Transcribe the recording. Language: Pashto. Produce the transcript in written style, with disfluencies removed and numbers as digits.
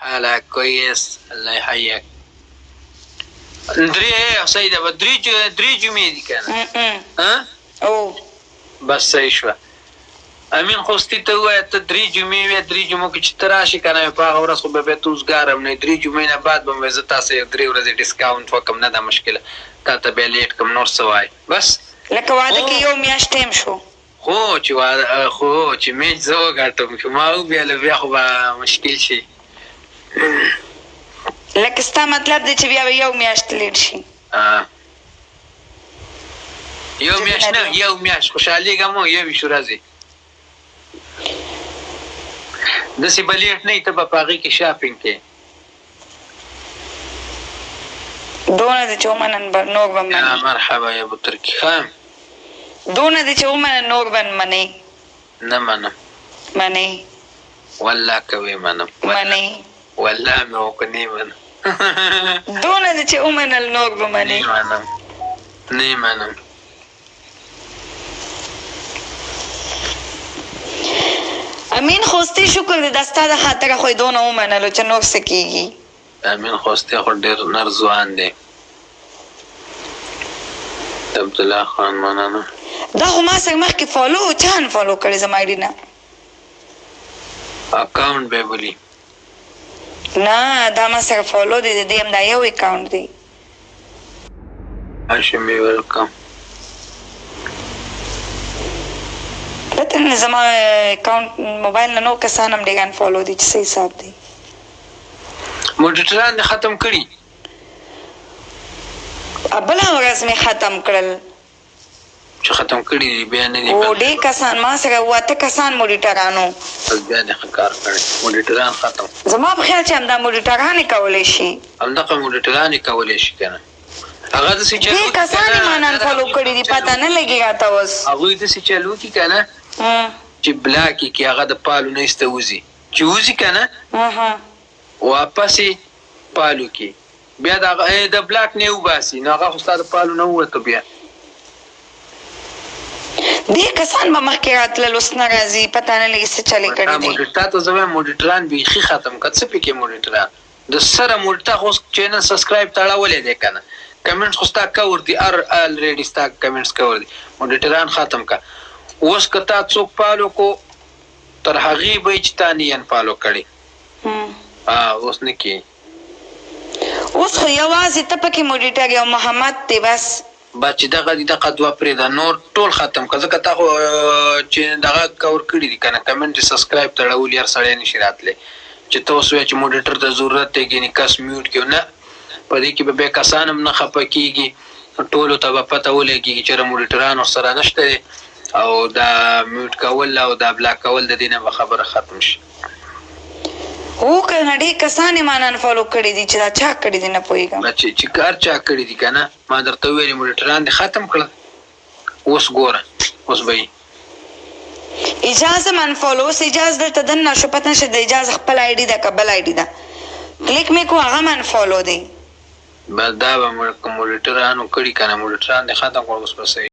حالك كويس الله يحييك. دري سيدة دري جمعة دي كان ها؟ او بس صحیح شوه. امین خوستی ته ووایه ته درې جمعې وې درې جمعو کې چې ته راشې که نه په هغه ورځ خو به بیا ته اوزګار هم نه درې جمعې نه بعد به مې زه تاسو یو 3 ورځې ډسکاونټ وکړم نه ده مشکله تا ته بیا لیټ کړم نور څه وایي بس لکه واده کې یو میاشت ټایم شو خو چې میچ زه وګټم که ما وبیاله بیا خو به مشکل شي لکه ستا مطلب دی چې بیا به یو میاشت لیټ شي یو میاشت نه یو میاشت خوشحالېږم او یویشت ورځې داسې به لیټ نه وي ته به په هغې کې شاپینګ کوې دونه دی چې ومنن نور به منې مرحبا یا بطرکي ښه دونه دی چې ومنن نور به منې نه منم منې والله کوې منم منې والله مې وکړه نه منم دونه دی چې ومنل نور به منې نه منم نه منم امین خوستی شکر دی دا ستا د خاطره خو یې دونه ومنلو چې نور څه کېږي امین خوستی خو ډېر نر ځوان دی عبدالله خان مننه دا خو ما سره مخکې فالو چا انفالو کړې زما آیډي نه اکاونټ به بولي نه دا ما سره فالو دی د دې هم دا یو اکاونټ دی هاشمي ویلکم پته نه زما اکاونټ موبایل نه نو کسان هم ډېر انفالو دي چې څه حساب دی موډیټران دې ختم کړي بله ورځ مې ختم کړل چې ختم کړي دي بیا نه دي او ډېر کسان ما سره 8 کسان موډیټرانو بس بیا دې ښه کار کړی موډیټران ختم زما په خیال چې همدا موډیټران یې کولی شي همدغه موډیټران یې کولی شي که نه هغه داسې ډېر کسان یې ما نه انفالو کړي دي پته نه لګي راته اوس هغوی داسې چلو کي که نه چې بلاک یې کړي هغه د پالو نه ایسته وځي چې وځي که نه واپس یې پالو کړي بیا د بلاک نه یې وباسي نو هغه خو ستا د پالو نه ووته بیا ډېر کسان به مخکې راتلل اوس نه راځي پته نه لګي څه چلې کړي دي تا ته زه وایم موډیټران بیخي ختم کړه څه پکې موډیټران د سره موډیټا خو چینل سبسکرایب تړولی دی که نه کمنټس خو ستا کور دي الریډي ستا کمنټس کور دي موډیټران ختم کړه اوس که تا څوک فالو کو تر هغې به یې چې تا نه یې انفالو کړي اوس نه کېږي اوس خو یوازې ته پکې موډیټر یو محمد دی بس چې دغه دي دغه دوه پرېږده نور ټول ختم کړه ځکه تا خو چې دغه کور کړي دي که نه کمنټ یې سبسکرایب تړولي هر سړی نشي راتلی چې ته اوس وایې چې موډیټر ته ضرورت دی ګینې کس میوټ کړو نه په دې کې به بیا کسان هم نه خفه کېږي ټولو ته به پته ولګېږي چې موډیټران ورسره نشته دی او دا میوټ کول او دا بلاک کول د دې نه به خبره ختم شي هو که نه ډېر کسان یې ما نه انفالو کړي دي چې دا چا کړي دي نه پوهېږم چې کار چا کړي دي که نه ما درته وویلې موډیټران دې ختم کړه اوس ګوره اوس به اجازه منفالو اوس اجازه دلته دننه شو پته نشه د اجازه خپل آیډي ده که بل آیډي ده کلیک مې کو هغه منفالو دی بس دا به موډیټرانو کړي که نه موډیټران دې ختم کړه اوس به صحیح